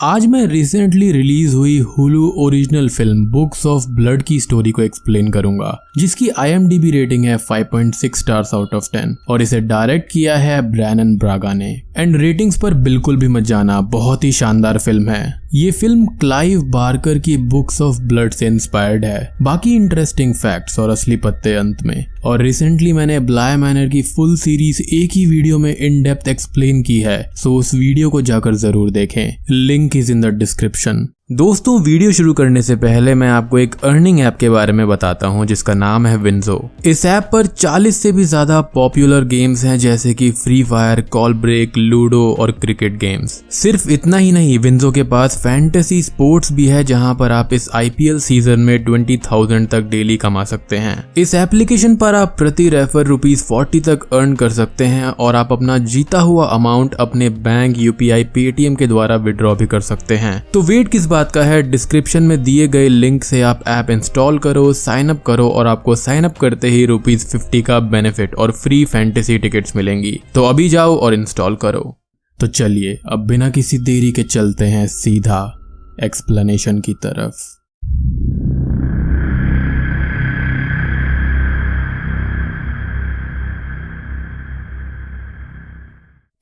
आज मैं recently release हुई Hulu original film books of blood की स्टोरी को एक्सप्लेन करूंगा, जिसकी IMDb रेटिंग है 5.6 स्टार्स आउट ऑफ 10 और इसे डायरेक्ट किया है ब्रैनन ब्रागा ने। एंड रेटिंग्स पर बिल्कुल भी मत जाना, बहुत ही शानदार फिल्म है। ये फिल्म क्लाइव बार्कर की बुक्स ऑफ ब्लड से इंस्पायर्ड है। बाकी इंटरेस्टिंग फैक्ट्स और असली पत्ते अंत में। और रिसेंटली मैंने ब्लाय मैनर की फुल सीरीज एक ही वीडियो में इन डेप्थ एक्सप्लेन की है, सो उस वीडियो को जाकर जरूर देखें, link is in the description. दोस्तों, वीडियो शुरू करने से पहले मैं आपको एक अर्निंग ऐप के बारे में बताता हूं जिसका नाम है विंजो। इस ऐप पर 40 से भी ज्यादा पॉपुलर गेम्स हैं, जैसे कि free fire, call break, ludo और क्रिकेट गेम्स। सिर्फ इतना ही नहीं, विंजो के पास फैंटेसी स्पोर्ट्स भी है, जहां पर आप इस IPL सीजन में 20,000 तक डेली कमा सकते हैं। इस एप्लीकेशन पर आप प्रति रेफर ₹40 तक अर्न कर सकते हैं और आप अपना जीता हुआ अमाउंट अपने बैंक, UPI, पेटीएम के द्वारा विड्रॉ भी कर सकते हैं। तो वेट किस बात का है, डिस्क्रिप्शन में दिए गए लिंक से आप ऐप इंस्टॉल करो, साइन अप करो और आपको साइन अप करते ही ₹50 का बेनिफिट और फ्री फैंटेसी टिकट्स मिलेंगी। तो अभी जाओ और इंस्टॉल करो। तो चलिए अब बिना किसी देरी के चलते हैं सीधा एक्सप्लेनेशन की तरफ।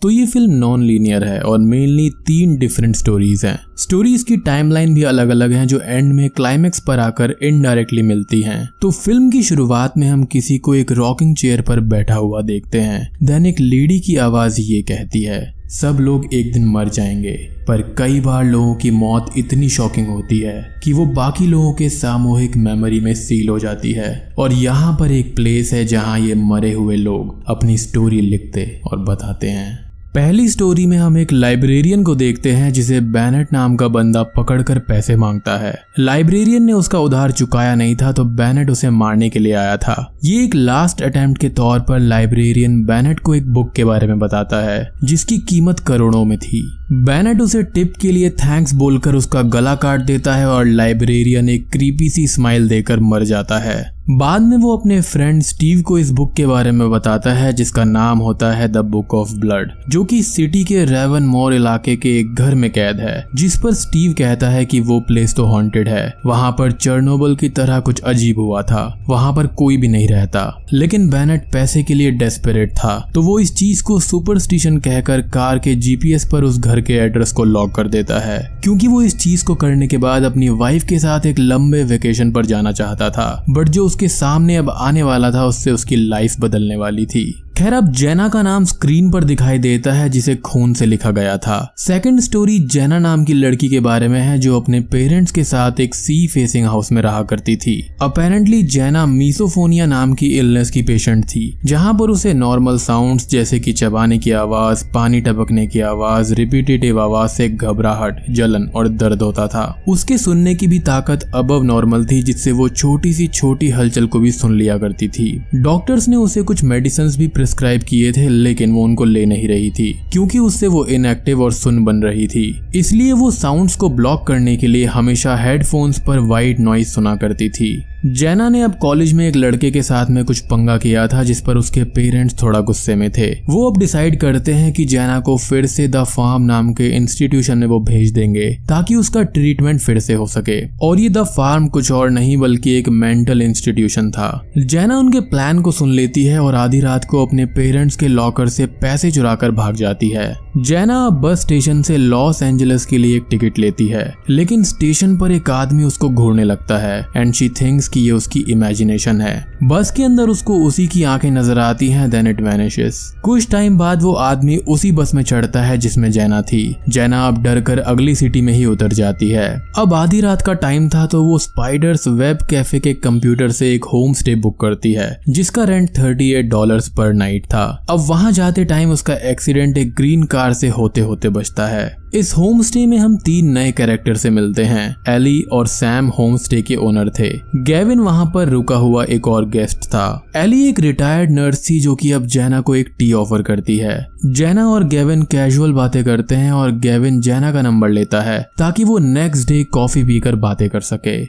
तो ये फिल्म नॉन लीनियर है और मेनली 3 डिफरेंट स्टोरीज हैं। स्टोरीज की टाइमलाइन भी अलग अलग हैं, जो एंड में क्लाइमेक्स पर आकर इनडायरेक्टली मिलती हैं। तो फिल्म की शुरुआत में हम किसी को एक रॉकिंग चेयर पर बैठा हुआ देखते हैं। देन एक लेडी की आवाज ये कहती है, सब लोग एक दिन मर जाएंगे, पर कई बार लोगों की मौत इतनी शॉकिंग होती है कि वो बाकी लोगों के सामूहिक मेमोरी में सील हो जाती है। और यहाँ पर एक प्लेस है जहाँ ये मरे हुए लोग अपनी स्टोरी लिखते और बताते हैं। पहली स्टोरी में हम एक लाइब्रेरियन को देखते हैं जिसे बेनेट नाम का बंदा पकड़कर पैसे मांगता है। लाइब्रेरियन ने उसका उधार चुकाया नहीं था, तो बेनेट उसे मारने के लिए आया था। ये एक लास्ट अटेम्प्ट के तौर पर लाइब्रेरियन बेनेट को एक बुक के बारे में बताता है जिसकी कीमत करोड़ों में थी। बेनेट उसे टिप के लिए थैंक्स बोलकर उसका गला काट देता है और लाइब्रेरियन एक क्रीपी सी स्माइल देकर मर जाता है। बाद में वो अपने फ्रेंड स्टीव को इस बुक के बारे में बताता है जिसका नाम होता है द बुक ऑफ ब्लड, जो कि सिटी के रेवन मोर इलाके के एक घर में कैद है, जिस पर स्टीव कहता है कि वो प्लेस तो हॉन्टेड है, वहां पर चर्नोबिल की तरह कुछ अजीब हुआ था, वहां पर कोई भी नहीं रहता। लेकिन बेनेट पैसे के लिए डेस्परेट था, तो वो इस चीज को सुपरस्टिशन कहकर कार के GPS पर उस घर के एड्रेस को लॉक कर देता है, क्योंकि वो इस चीज को करने के बाद अपनी वाइफ के साथ एक लंबे वेकेशन पर जाना चाहता था, बट जो उसके सामने अब आने वाला था उससे उसकी लाइफ बदलने वाली थी। खैर, अब जेना का नाम स्क्रीन पर दिखाई देता है जिसे खून से लिखा गया था। सेकंड स्टोरी जेना नाम की लड़की के बारे में है जो अपने पेरेंट्स के साथ एक सी फेसिंग हाउस में रहा करती थी। अपेरेंटली जेना मिसोफोनिया नाम की इलनेस की पेशेंट थी, जहां पर उसे नॉर्मल साउंड्स जैसे कि चबाने की आवाज, पानी टपकने की आवाज, रिपीटेटिव आवाज से घबराहट, जलन और दर्द होता था। उसके सुनने की भी ताकत अबव नॉर्मल थी, जिससे वो छोटी हलचल को भी सुन लिया करती थी। डॉक्टर्स ने उसे कुछ मेडिसिन भी प्रिस्क्राइब किए थे, लेकिन वो उनको ले नहीं रही थी क्योंकि उससे वो इनएक्टिव और सुन बन रही थी। इसलिए वो साउंड्स को ब्लॉक करने के लिए हमेशा हेडफोन्स पर वाइट नॉइज सुना करती थी। जेना ने अब कॉलेज में एक लड़के के साथ में कुछ पंगा किया था जिस पर उसके पेरेंट्स थोड़ा गुस्से में थे। वो अब डिसाइड करते हैं कि जेना को फिर से द फार्म नाम के इंस्टीट्यूशन में वो भेज देंगे ताकि उसका ट्रीटमेंट फिर से हो सके। और ये द फार्म कुछ और नहीं बल्कि एक मेंटल इंस्टीट्यूशन था। जेना उनके प्लान को सुन लेती है और आधी रात को अपने पेरेंट्स के लॉकर से पैसे चुराकर भाग जाती है। जेना बस स्टेशन से लॉस एंजलिस के लिए एक टिकट लेती है, लेकिन स्टेशन पर एक आदमी उसको घूरने लगता है एंड शी थिंक्स कि ये उसकी इमेजिनेशन है। बस के अंदर उसको उसी की आंखें नजर आती हैं, देन इट वैनिशेस। कुछ टाइम बाद वो आदमी उसी बस में चढ़ता है जिसमें जेना थी। जेना अब डर कर अगली सिटी में ही उतर जाती है। अब आधी रात का टाइम था, तो वो स्पाइडर्स वेब कैफे के कंप्यूटर से एक होम स्टे बुक करती है जिसका रेंट $38 पर नाइट था। अब वहां जाते टाइम उसका एक्सीडेंट एक ग्रीन कार से होते होते बचता है। इस होम स्टे में हम 3 नए कैरेक्टर से मिलते हैं। एली और सैम होम स्टे के ओनर थे। गेविन वहां पर रुका हुआ एक और गेस्ट था। एली एक रिटायर्ड नर्स थी जो कि अब जेना को एक टी ऑफर करती है। जेना और गेविन कैजुअल बातें करते हैं और गेविन जेना का नंबर लेता है ताकि वो नेक्स्ट डे कॉफी पीकर बातें कर सके।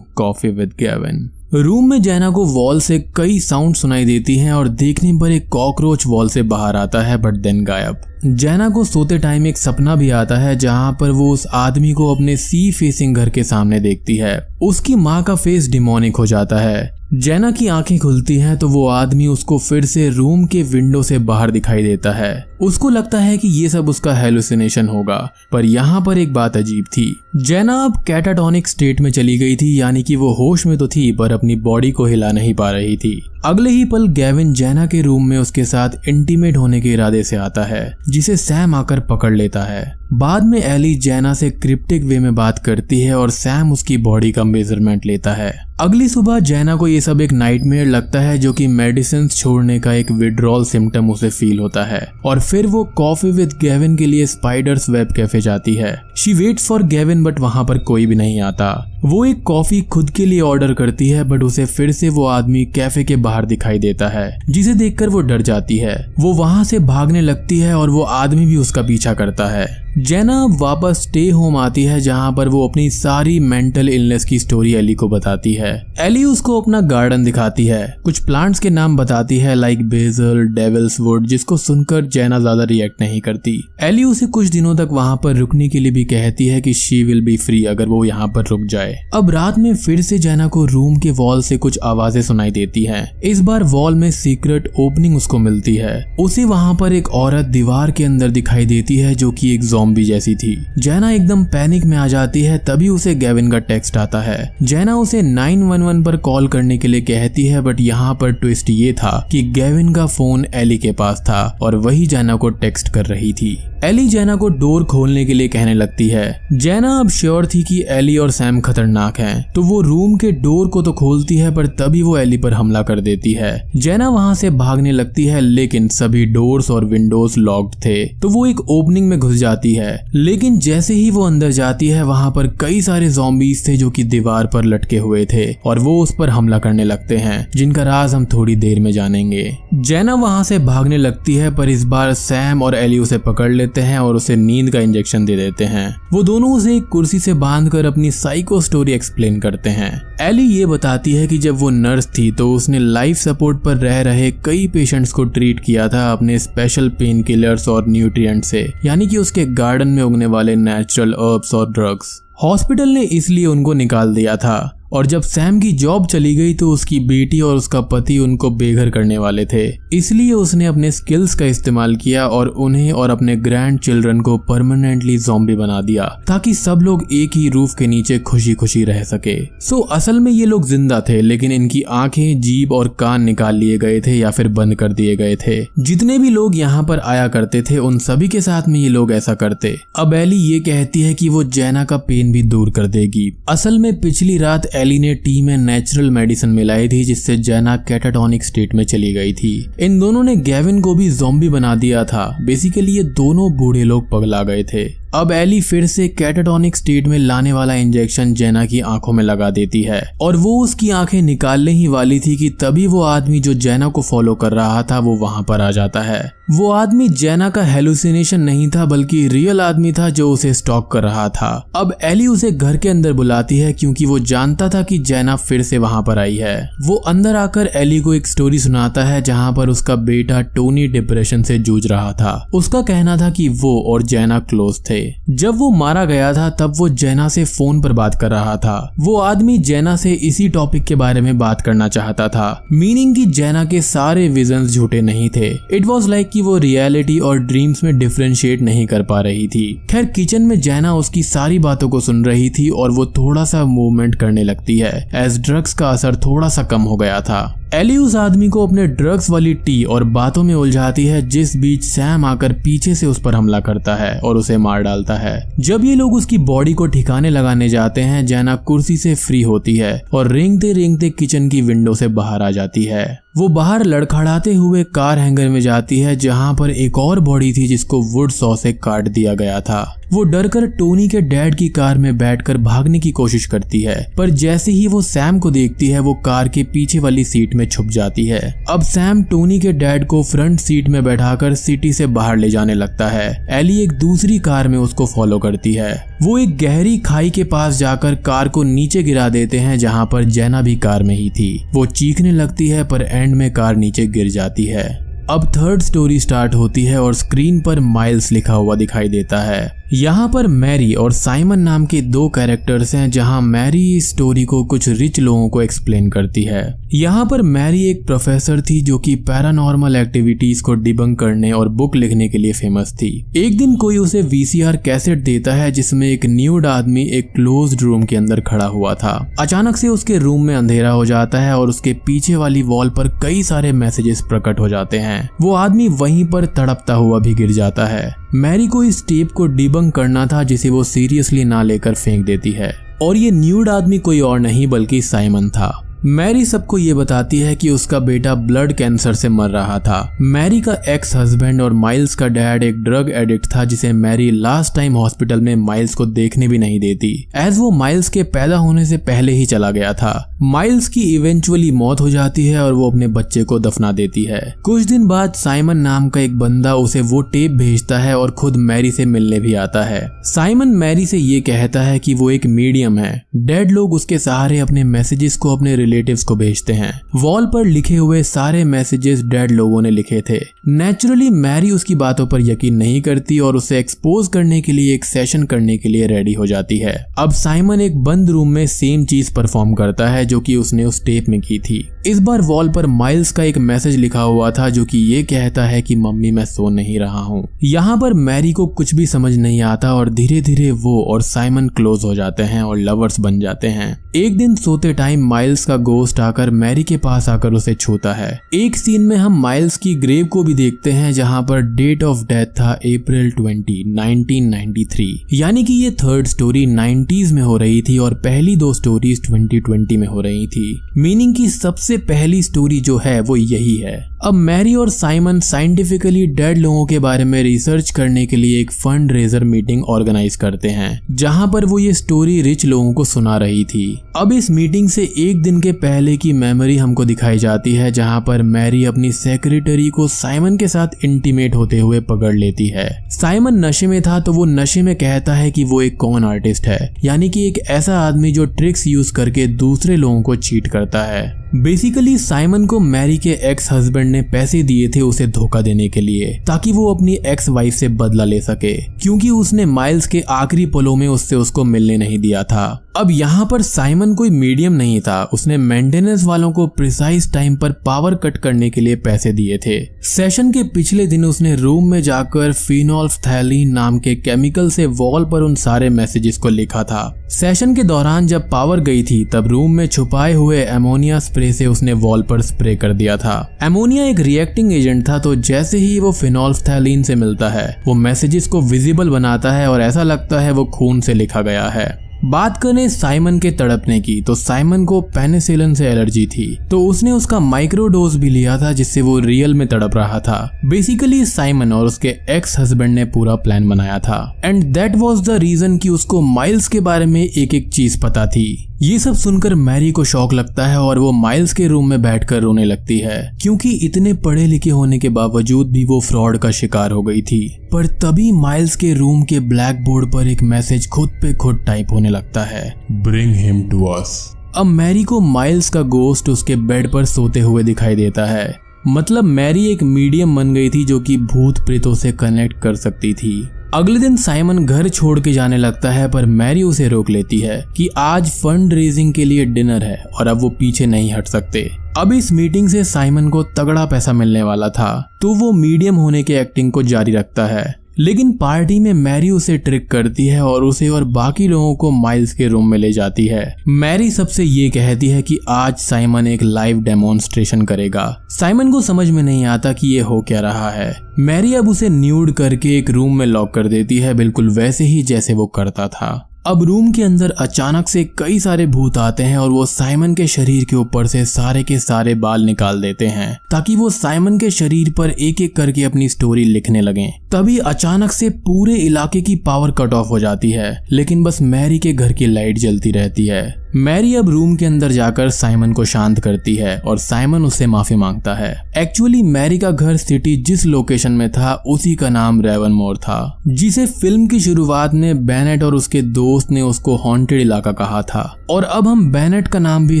Coffee with Gavin. रूम में जैना को वॉल से कई साउंड सुनाई देती हैं और देखने पर एक कॉकरोच वॉल से बाहर आता है बट देन गायब। जैना को सोते टाइम एक सपना भी आता है जहां पर वो उस आदमी को अपने सी फेसिंग घर के सामने देखती है। उसकी माँ का फेस डिमोनिक हो जाता है। जैना की आंखें खुलती हैं तो वो आदमी उसको फिर से रूम के विंडो से बाहर दिखाई देता है। उसको लगता है कि ये सब उसका हेलुसिनेशन होगा, पर यहाँ पर एक बात अजीब थी। जैना अब कैटाटोनिक स्टेट में चली गई थी, यानी कि वो होश में तो थी पर अपनी बॉडी को हिला नहीं पा रही थी। अगले ही पल गैविन जैना के रूम में उसके साथ इंटीमेट होने के इरादे से आता है, जिसे सैम आकर पकड़ लेता है। बाद में एली जैना से क्रिप्टिक वे में बात करती है और सैम उसकी बॉडी का मेजरमेंट लेता है। अगली सुबह जैना को ये सब एक नाइटमेयर लगता है, जो कि मेडिसिन छोड़ने का एक विड्रॉल सिम्टम उसे फील होता है और फिर वो कॉफी विद गैविन के लिए स्पाइडर्स वेब कैफे जाती है। She waits for Gavin but वहां पर कोई भी नहीं आता। वो एक कॉफी खुद के लिए ऑर्डर करती है बट उसे फिर से वो आदमी कैफे के बाहर दिखाई देता है, जिसे देखकर वो डर जाती है। वो वहां से भागने लगती है और वो आदमी भी उसका पीछा करता है। जैना अब वापस स्टे होम आती है, जहां पर वो अपनी सारी मेंटल इलनेस की स्टोरी एली को बताती है। एली उसको अपना गार्डन दिखाती है, कुछ प्लांट्स के नाम बताती है लाइक बेजल, डेविल्स वुड, जिसको सुनकर जैना ज्यादा रिएक्ट नहीं करती। एली उसे कुछ दिनों तक वहां पर रुकने के लिए भी कहती है कि शी विल बी फ्री अगर वो यहाँ पर रुक जाए। अब रात में फिर से जैना को रूम के वॉल से कुछ आवाजें सुनाई देती हैं। इस बार वॉल में सीक्रेट ओपनिंग उसको मिलती है। उसे वहां पर एक औरत दीवार के अंदर दिखाई देती है जो कि एक ज़ॉम्बी जैसी थी। जैना एकदम पैनिक में आ जाती है, तभी उसे गैविन का टेक्स्ट आता है। जैना उसे 911 पर कॉल करने के लिए कहती है, बट यहाँ पर ट्विस्ट ये था कि गैविन का फोन एली के पास था और वही जैना को टेक्स्ट कर रही थी। एली जैना को डोर खोलने के लिए कहने लगती है। जैना अब श्योर थी कि एली और सैम खतरनाक हैं, तो वो रूम के डोर को तो खोलती है, पर तभी वो एली पर हमला कर देती है। जैना वहां से भागने लगती है, लेकिन सभी डोर्स और विंडोज लॉक्ड थे, तो वो एक ओपनिंग में घुस जाती है। लेकिन जैसे ही वो अंदर जाती है, वहां पर कई सारे ज़ॉम्बीज थे जो कि दीवार पर लटके हुए थे और वो उस पर हमला करने लगते हैं, जिनका राज हम थोड़ी देर में जानेंगे। जैना वहां से भागने लगती है, पर इस बार सैम और एली उसे पकड़ लेते हैं और उसे नींद का इंजेक्शन दे देते हैं। वो दोनों उसे एक कुर्सी से बांधकर अपनी साइको स्टोरी एक्सप्लेन करते हैं। एली ये बताती है कि जब वो नर्स थी तो उसने लाइफ सपोर्ट पर रह रहे कई पेशेंट्स को ट्रीट किया था अपने स्पेशल पेन किलर्स और न्यूट्रिएंट से, यानी कि उसके गार्डन में उगने वाले नेचुरल हर्ब्स और ड्रग्स। हॉस्पिटल ने इसलिए उनको निकाल दिया था, और जब सैम की जॉब चली गई तो उसकी बेटी और उसका पति उनको बेघर करने वाले थे। इसलिए उसने अपने स्किल्स का इस्तेमाल किया और उन्हें और अपने ग्रैंड चिल्ड्रन को परमानेंटली ज़ॉम्बी बना दिया, ताकि सब लोग एक ही रूफ के नीचे खुशी खुशी रह सके। सो असल में ये लोग जिंदा थे, लेकिन इनकी आंखें, जीभ और कान निकाल लिए गए थे या फिर बंद कर दिए गए थे। जितने भी लोग यहाँ पर आया करते थे उन सभी के साथ में ये लोग ऐसा करते। अब एली ये कहती है कि वो जैना का पेन भी दूर कर देगी। असल में पिछली रात एली ने टी में नेचुरल मेडिसिन मिलाई थी, जिससे जैना कैटाटोनिक स्टेट में चली गई थी। इन दोनों ने गैविन को भी ज़ॉम्बी बना दिया था। बेसिकली ये दोनों बूढ़े लोग पगला गए थे। अब एली फिर से कैटाटोनिक स्टेट में लाने वाला इंजेक्शन जैना की आंखों में लगा देती है और वो उसकी आंखें निकालने ही वाली थी कि तभी वो आदमी जो जैना को फॉलो कर रहा था वो वहां पर आ जाता है। वो आदमी जैना का हेलुसिनेशन नहीं था, बल्कि रियल आदमी था जो उसे स्टॉक कर रहा था। अब एली उसे घर के अंदर बुलाती है क्योंकि वो जानता था कि जैना फिर से वहां पर आई है। वो अंदर आकर एली को एक स्टोरी सुनाता है जहां पर उसका बेटा टोनी डिप्रेशन से जूझ रहा था। उसका कहना था कि वो और जैना क्लोज थे। जब वो मारा गया था तब वो जैना से फोन पर बात कर रहा था। वो आदमी जैना से इसी टॉपिक के बारे में बात करना चाहता था, मीनिंग कि जैना के सारे विजन्स झूठे नहीं थे। इट वाज लाइक कि वो रियलिटी और ड्रीम्स में डिफरेंशिएट नहीं कर पा रही थी। खैर किचन में जैना उसकी सारी बातों को सुन रही थी और वो थोड़ा सा मूवमेंट करने लगती है एज ड्रग्स का असर थोड़ा सा कम हो गया था। एली उस आदमी को अपने ड्रग्स वाली टी और बातों में उलझाती है, जिस बीच सैम आकर पीछे से उस पर हमला करता है और उसे मार डालता है। जब ये लोग उसकी बॉडी को ठिकाने लगाने जाते हैं, जैना कुर्सी से फ्री होती है और रेंगते रेंगते किचन की विंडो से बाहर आ जाती है। वो बाहर लड़खड़ाते हुए कार हैंगर में जाती है जहां पर एक और बॉडी थी जिसको वुड सॉ से काट दिया गया था। वो डरकर टोनी के डैड की कार में बैठकर भागने की कोशिश करती है, पर जैसे ही वो सैम को देखती है वो कार के पीछे वाली सीट में छुप जाती है। अब सैम टोनी के डैड को फ्रंट सीट में बैठाकर सिटी से बाहर ले जाने लगता है। एली एक दूसरी कार में उसको फॉलो करती है। वो एक गहरी खाई के पास जाकर कार को नीचे गिरा देते हैं जहां पर जेना भी कार में ही थी। वो चीखने लगती है पर एंड में कार नीचे गिर जाती है। अब थर्ड स्टोरी स्टार्ट होती है और स्क्रीन पर माइल्स लिखा हुआ दिखाई देता है। यहाँ पर मैरी और साइमन नाम के दो कैरेक्टर्स हैं जहाँ मैरी इस स्टोरी को कुछ रिच लोगों को एक्सप्लेन करती है। यहाँ पर मैरी एक प्रोफेसर थी जो कि पैरानॉर्मल एक्टिविटीज को डिबंक करने और बुक लिखने के लिए फेमस थी। एक दिन कोई उसे VCR कैसेट देता है जिसमें एक न्यूड आदमी एक क्लोज्ड रूम के अंदर खड़ा हुआ था। अचानक से उसके रूम में अंधेरा हो जाता है और उसके पीछे वाली वॉल पर कई सारे मैसेजेस प्रकट हो जाते हैं। वो आदमी वहीं पर तड़पता हुआ भी गिर जाता है। मैरी को इस टेप को डिबंक करना था जिसे वो सीरियसली ना लेकर फेंक देती है, और ये न्यूड आदमी कोई और नहीं बल्कि साइमन था। मैरी सबको ये बताती है कि उसका बेटा ब्लड कैंसर से मर रहा था। मैरी का एक्स हस्बैंड और माइल्स का डैड एक ड्रग एडिक्ट था जिसे मैरी लास्ट टाइम हॉस्पिटल में माइल्स को देखने भी नहीं देती, एज वो माइल्स के पैदा होने से पहले ही चला गया था। माइल्स की इवेंचुअली मौत हो जाती है और वो अपने बच्चे को दफना देती है। कुछ दिन बाद साइमन नाम का एक बंदा उसे वो टेप भेजता है और खुद मैरी से मिलने भी आता है। साइमन मैरी से ये कहता है कि वो एक मीडियम है। डेड लोग उसके सहारे अपने मैसेजेस को अपने रिलेटिव्स को भेजते हैं। वॉल पर लिखे हुए सारे मैसेजेस डेड लोगों ने लिखे थे। नेचुरली मैरी उसकी बातों पर यकीन नहीं करती और उसे एक्सपोज करने के लिए एक सेशन करने के लिए रेडी हो जाती है। अब साइमन एक बंद रूम में सेम चीज परफॉर्म करता है जो कि उसने उस टेप में की थी। इस बार वॉल पर माइल्स का एक मैसेज लिखा हुआ था जो कि ये कहता है कि मम्मी मैं सो नहीं रहा हूँ। यहाँ पर मैरी को कुछ भी समझ नहीं आता और धीरे धीरे वो और साइमन क्लोज हो जाते हैं और लवर्स बन जाते हैं। एक दिन सोते टाइम माइल्स का गोस्ट आकर मैरी के पास आकर उसे छूता है। एक सीन में हम माइल्स की ग्रेव को भी देखते हैं जहाँ पर डेट ऑफ डेथ था अप्रैल 20, 1993, यानी कि ये थर्ड स्टोरी 90s में हो रही थी और पहली दो स्टोरीज 2020 में हो रही थी, मीनिंग कि सबसे पहली स्टोरी जो है वो यही है। अब मैरी और साइमन साइंटिफिकली डेड लोगों के बारे में रिसर्च करने के लिए एक फंड रेजर मीटिंग ऑर्गेनाइज करते हैं जहां पर वो ये स्टोरी रिच लोगों को सुना रही थी। अब इस मीटिंग से एक दिन के पहले की मेमोरी हमको दिखाई जाती है जहां पर मैरी अपनी सेक्रेटरी को साइमन के साथ इंटीमेट होते हुए पकड़ लेती है। साइमन नशे में था तो वो नशे में कहता है कि वो एक कॉन आर्टिस्ट है, यानी कि एक ऐसा आदमी जो ट्रिक्स यूज करके दूसरे लोगों को चीट करता है। बेसिकली साइमन को मैरी के एक्स हस्बैंड ने पैसे दिए थे उसे धोखा देने के लिए ताकि वो अपनी एक्स वाइफ से बदला ले सके, क्योंकि उसने माइल्स के आखिरी पलों में उससे उसको मिलने नहीं दिया था। अब यहाँ पर साइमन कोई मीडियम नहीं था, उसने मेंटेनेंस वालों को प्रिसाइज टाइम पर पावर कट करने के लिए पैसे दिए थे। सेशन के पिछले दिन उसने रूम में जाकर फिनोल्फ्थैलीन नाम के केमिकल से वॉल पर उन सारे मैसेजेस को लिखा था। सेशन के दौरान जब पावर गई थी तब रूम में छुपाए हुए अमोनिया स्प्रे से उसने वॉल पर स्प्रे कर दिया था। अमोनिया एक रिएक्टिंग एजेंट था, तो जैसे ही वो फिनोल्फ्थैलीन से मिलता है वो मैसेजेस को विजिबल बनाता है और ऐसा लगता है वो खून से लिखा गया है। बात करें साइमन के तड़पने की तो साइमन को पेनिसिलिन से एलर्जी थी, तो उसने उसका माइक्रोडोज भी लिया था जिससे वो रियल में तड़प रहा था। बेसिकली साइमन और उसके एक्स हस्बैंड ने पूरा प्लान बनाया था and that was the reason कि उसको माइल्स के बारे में एक एक चीज पता थी। ये सब सुनकर मैरी को शॉक लगता है और वो माइल्स के रूम में बैठकर रोने लगती है, क्योंकि इतने पढ़े लिखे होने के बावजूद भी वो फ्रॉड का शिकार हो गई थी। पर तभी माइल्स के रूम के ब्लैक बोर्ड पर एक मैसेज खुद पे खुद टाइप होने लगता है, Bring him to us। अब मैरी को माइल्स का गोस्ट उसके बेड पर सोते हुए दिखाई देता है। मतलब मैरी एक मीडियम बन गई थी जो कि भूत प्रेतों से कनेक्ट कर सकती थी। अगले दिन साइमन घर छोड़ के जाने लगता है पर मैरी उसे रोक लेती है कि आज फंड रेजिंग के लिए डिनर है और अब वो पीछे नहीं हट सकते। अब इस मीटिंग से साइमन को तगड़ा पैसा मिलने वाला था, तो वो मीडियम होने के एक्टिंग को जारी रखता है। लेकिन पार्टी में मैरी उसे ट्रिक करती है और उसे और बाकी लोगों को माइल्स के रूम में ले जाती है। मैरी सबसे ये कहती है कि आज साइमन एक लाइव डेमोन्स्ट्रेशन करेगा। साइमन को समझ में नहीं आता कि ये हो क्या रहा है। मैरी अब उसे न्यूड करके एक रूम में लॉक कर देती है, बिल्कुल वैसे ही जैसे वो करता था। अब रूम के अंदर अचानक से कई सारे भूत आते हैं और वो साइमन के शरीर के ऊपर से सारे के सारे बाल निकाल देते हैं ताकि वो साइमन के शरीर पर एक एक करके अपनी स्टोरी लिखने लगें। तभी अचानक से पूरे इलाके की पावर कट ऑफ हो जाती है, लेकिन बस मैरी के घर की लाइट जलती रहती है। मैरी अब रूम के अंदर जाकर साइमन को शांत करती है और साइमन उससे माफी मांगता है। एक्चुअली मैरी का घर सिटी जिस लोकेशन में था उसी का नाम रेवनमोर था, जिसे फिल्म की शुरुआत में बेनेट और उसके दोस्त ने उसको हॉन्टेड इलाका कहा था। और अब हम बेनेट का नाम भी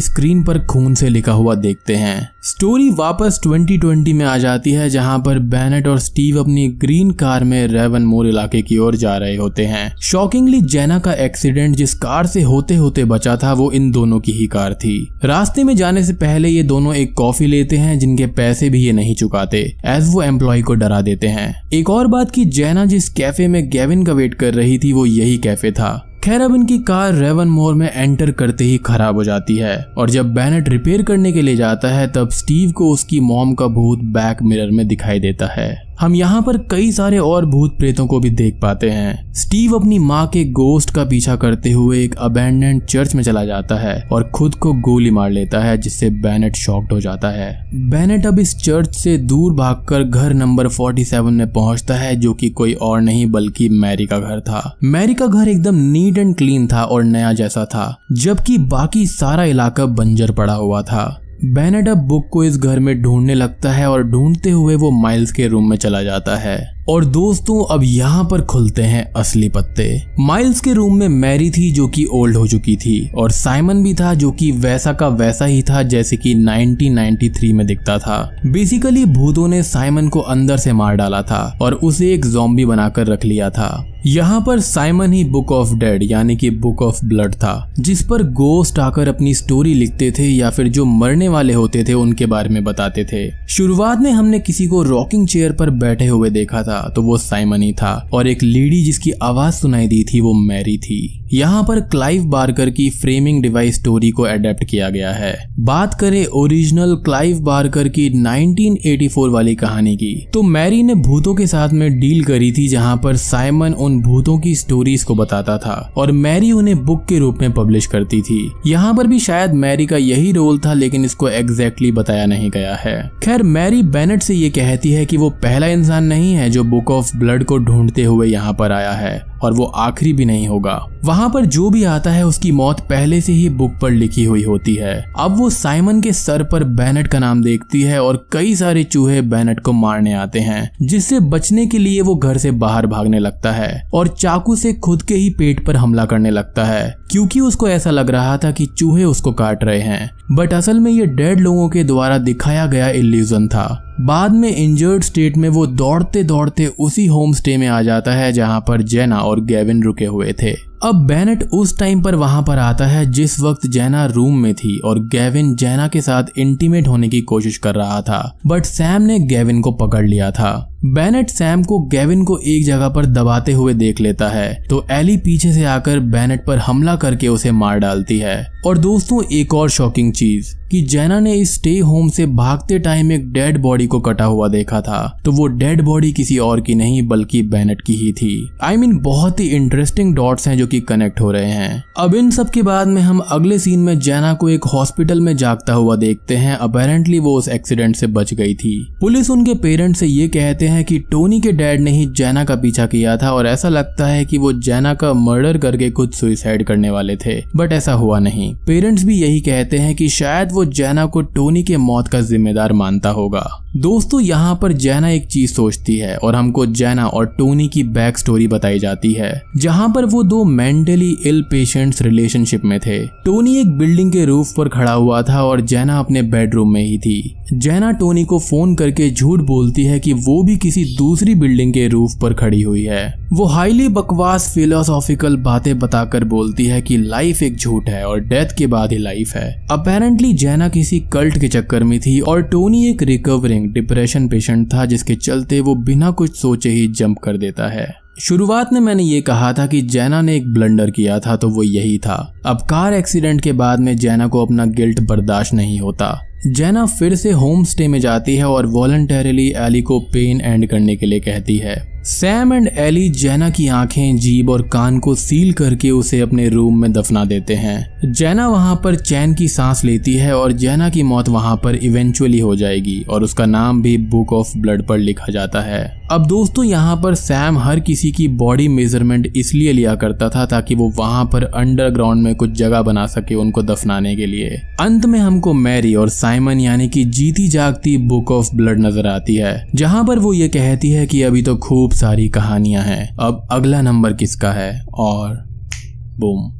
स्क्रीन पर खून से लिखा हुआ देखते हैं। स्टोरी वापस 2020 में आ जाती है, जहां पर बेनेट और स्टीव अपनी ग्रीन कार में रेवनमोर इलाके की ओर जा रहे होते हैं। शॉकिंगली जेना का एक्सीडेंट जिस कार से होते होते बचा था वो इन दोनों की ही कार थी। रास्ते में जाने से पहले ये दोनों एक कॉफी लेते हैं जिनके पैसे भी ये नहीं चुकाते, एज वो एम्प्लॉय को डरा देते हैं। एक और बात की जेना जिस कैफे में गेविन का वेट कर रही थी वो यही कैफे था। खैर अब इनकी कार रेवनमोर में एंटर करते ही खराब हो जाती है और जब बेनेट रिपेयर करने के लिए जाता है तब स्टीव को उसकी मॉम का भूत बैक मिरर में दिखाई देता है। हम यहाँ पर कई सारे और भूत प्रेतों को भी देख पाते हैं। स्टीव अपनी माँ के गोस्ट का पीछा करते हुए एक अबैंडन्ड चर्च में चला जाता है और खुद को गोली मार लेता है, जिससे बेनेट शॉक्ड हो जाता है। बेनेट अब इस चर्च से दूर भागकर घर नंबर 47 में पहुंचता है, जो कि कोई और नहीं बल्कि मैरी का घर था। मैरी का घर एकदम नीट एंड क्लीन था और नया जैसा था, जबकि बाकी सारा इलाका बंजर पड़ा हुआ था। बेनेट अब बुक को इस घर में ढूंढने लगता है और ढूंढते हुए वो माइल्स के रूम में चला जाता है। और दोस्तों अब यहाँ पर खुलते हैं असली पत्ते। माइल्स के रूम में मैरी थी जो कि ओल्ड हो चुकी थी और साइमन भी था जो कि वैसा का वैसा ही था जैसे कि 1993 में दिखता था। बेसिकली भूतों ने साइमन को अंदर से मार डाला था और उसे एक ज़ॉम्बी बनाकर रख लिया था। यहाँ पर Simon he book of dead यानी कि बुक ऑफ ब्लड था, जिस पर गोस्ट आकर अपनी स्टोरी लिखते थे या फिर जो मरने वाले होते थे उनके बारे में बताते थे। शुरुआत में हमने किसी को रॉकिंग चेयर पर बैठे हुए देखा था तो वो साइमन ही था और एक लेडी जिसकी आवाज सुनाई दी थी वो मैरी थी। यहाँ पर क्लाइव बार्कर की फ्रेमिंग डिवाइस स्टोरी को अडेप्ट किया गया है। बात करें ओरिजिनल क्लाइव बार्कर की 1984 वाली कहानी की तो मैरी ने भूतों के साथ में डील करी थी, जहाँ पर साइमन उन भूतों की स्टोरीज को बताता था और मैरी उन्हें बुक के रूप में पब्लिश करती थी। यहाँ पर भी शायद मैरी का यही रोल था, लेकिन इसको एग्जैक्टली बताया नहीं गया है। खैर मैरी बेनेट से ये कहती है कि वो पहला इंसान नहीं है जो बुक ऑफ ब्लड को ढूंढते हुए यहाँ पर आया है और वो आखिरी भी नहीं होगा। वहाँ पर जो भी आता है उसकी मौत पहले से ही बुक पर लिखी हुई होती है। अब वो साइमन के सर पर बेनेट का नाम देखती है और कई सारे चूहे बेनेट को मारने आते हैं, जिससे बचने के लिए वो घर से बाहर भागने लगता है और चाकू से खुद के ही पेट पर हमला करने लगता है, क्योंकि उसको ऐसा लग रहा था कि चूहे उसको काट रहे हैं। बट असल में ये डेड लोगों के द्वारा दिखाया गया इल्यूजन था। बाद में इंजर्ड स्टेट में वो दौड़ते दौड़ते उसी होम स्टे में आ जाता है जहां पर जेना और गेविन रुके हुए थे। अब बेनेट उस टाइम पर वहां पर आता है जिस वक्त जेना रूम में थी और गेविन जेना के साथ इंटीमेट होने की कोशिश कर रहा था, बट सैम ने गेविन को पकड़ लिया था। बेनेट सैम को गेविन को एक जगह पर दबाते हुए देख लेता है तो एली पीछे से आकर बेनेट पर हमला करके उसे मार डालती है। और दोस्तों एक और शॉकिंग चीज कि जेना ने इस स्टे होम से भागते टाइम एक डेड बॉडी को कटा हुआ देखा था, तो वो डेड बॉडी किसी और की नहीं बल्कि बेनेट की ही थी। I mean, बहुत ही इंटरेस्टिंग डॉट्स हैं जो कि कनेक्ट हो रहे हैं। अब इन सब के बाद में हम अगले सीन में जेना को एक हॉस्पिटल में जागता हुआ देखते हैं। अपेरेंटली वो उस एक्सीडेंट से बच गई थी। पुलिस उनके पेरेंट्स से ये कहते हैं कि टोनी के डैड ने ही जेना का पीछा किया था और ऐसा लगता है कि वो जेना का मर्डर करके खुद सुसाइड करने वाले थे, बट ऐसा हुआ नहीं। पेरेंट्स भी यही कहते हैं कि शायद वो जेना को टोनी के मौत का जिम्मेदार मानता होगा। दोस्तों यहाँ पर जेना एक चीज सोचती है और हमको जेना और टोनी की बैक स्टोरी बताई जाती है, जहाँ पर वो दो मेंटली इल पेशेंट्स रिलेशनशिप में थे। टोनी एक बिल्डिंग के रूफ पर खड़ा हुआ था और जेना अपने बेडरूम में ही थी। जेना टोनी को फोन करके झूठ बोलती है कि वो भी किसी दूसरी बिल्डिंग के रूफ पर खड़ी हुई है। वो हाईली बकवास फिलोसॉफिकल बातें बताकर बोलती है कि लाइफ एक झूठ है और डेथ के बाद ही लाइफ है। अपेरेंटली जेना किसी कल्ट के चक्कर में थी और टोनी एक रिकवरिंग डिप्रेशन पेशेंट था, जिसके चलते वो बिना कुछ सोचे ही जंप कर देता है। शुरुआत में मैंने ये कहा था कि जेना ने एक ब्लंडर किया था, तो वो यही था। अब कार एक्सीडेंट के बाद में जेना को अपना गिल्ट बर्दाश्त नहीं होता। जेना फिर से होम स्टे में जाती है और वॉलंटरीली एली को पेन एंड करने के लिए कहती है। सैम एंड एली जेना की आंखें, जीभ और कान को सील करके उसे अपने रूम में दफना देते हैं। जेना वहां पर चैन की सांस लेती है और जेना की मौत वहां पर इवेंचुअली हो जाएगी और उसका नाम भी बुक ऑफ ब्लड पर लिखा जाता है। अब दोस्तों यहाँ पर सैम हर किसी की बॉडी मेजरमेंट इसलिए लिया करता था ताकि वो वहां पर अंडरग्राउंड में कुछ जगह बना सके उनको दफनाने के लिए। अंत में हमको मैरी और साइमन यानी कि जीती जागती बुक ऑफ ब्लड नजर आती है, जहां पर वो ये कहती है कि अभी तो खूब सारी कहानियां हैं, अब अगला नंबर किसका है, और बूम,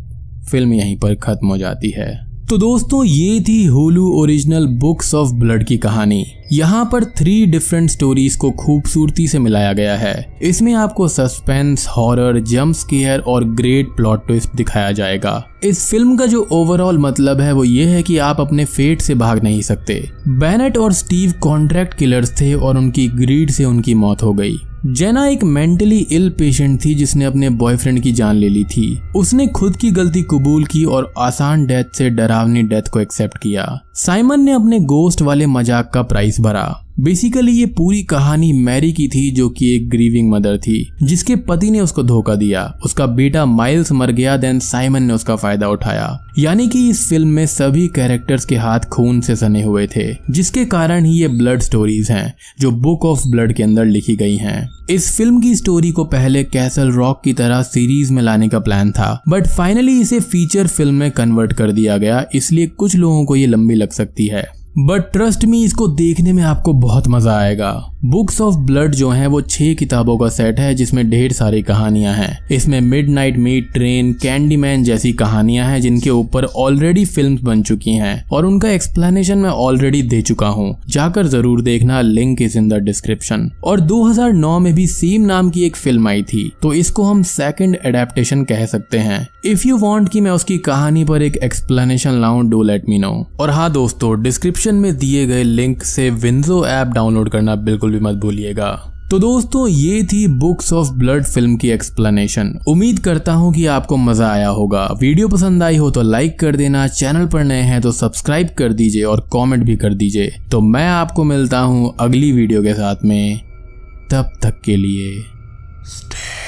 फिल्म यहीं पर खत्म हो जाती है। तो दोस्तों ये थी Hulu original books of blood की कहानी। यहाँ पर 3 डिफरेंट स्टोरीज को खूबसूरती से मिलाया गया है। इसमें आपको सस्पेंस, हॉरर, जंप स्केयर और ग्रेट प्लॉट ट्विस्ट दिखाया जाएगा। इस फिल्म का जो ओवरऑल मतलब है वो ये है कि आप अपने फेट से भाग नहीं सकते। बेनेट और स्टीव कॉन्ट्रैक्ट किलर्स थे और उनकी ग्रीड से उनकी मौत हो गई। जेना एक मेंटली इल पेशेंट थी जिसने अपने बॉयफ्रेंड की जान ले ली थी। उसने खुद की गलती कबूल की और आसान डेथ से डरावनी डेथ को एक्सेप्ट किया। साइमन ने अपने गोस्ट वाले मजाक का प्राइस भरा। बेसिकली ये पूरी कहानी मैरी की थी जो कि एक ग्रीविंग मदर थी जिसके पति ने उसको धोखा दिया। उसका बेटा माइल्स मर गया, देन साइमन ने उसका फायदा उठाया। यानी कि इस फिल्म में सभी कैरेक्टर्स के हाथ खून से सने हुए थे, जिसके कारण ही ये ब्लड स्टोरीज हैं जो बुक ऑफ ब्लड के अंदर लिखी गई हैं। इस फिल्म की स्टोरी को पहले कैसल रॉक की तरह सीरीज में लाने का प्लान था, बट फाइनली इसे फीचर फिल्म में कन्वर्ट कर दिया गया, इसलिए कुछ लोगों को ये लंबी लग सकती है, बट ट्रस्ट मी इसको देखने में आपको बहुत मजा आएगा। बुक्स ऑफ ब्लड जो है वो 6 किताबों का सेट है जिसमें ढेर सारी कहानियां हैं। इसमें मिडनाइट मीट, ट्रेन, कैंडीमैन जैसी कहानियां हैं जिनके ऊपर ऑलरेडी फिल्म्स बन चुकी हैं और उनका एक्सप्लेनेशन मैं ऑलरेडी दे चुका हूं, जाकर जरूर देखना, link is in the description. और 2009 में भी सेम नाम की एक फिल्म आई थी, तो इसको हम सेकंड एडेप्टेशन कह सकते हैं। इफ यू वांट कि मैं उसकी कहानी पर एक एक्सप्लेनेशन लाऊं, डू लेट मी नो। और हाँ दोस्तों, डिस्क्रिप्शन में दिए गए लिंक से विंजो ऐप डाउनलोड करना बिल्कुल भी मत भूलिएगा। तो दोस्तों ये थी बुक्स ऑफ ब्लड फिल्म की एक्सप्लेनेशन। उम्मीद करता हूँ कि आपको मजा आया होगा। वीडियो पसंद आई हो तो लाइक कर देना, चैनल पर नए हैं तो सब्सक्राइब कर दीजिए और कमेंट भी कर दीजिए। तो मैं आपको मिलता हूँ अगली वीडियो के साथ में, तब तक के लिए स्टे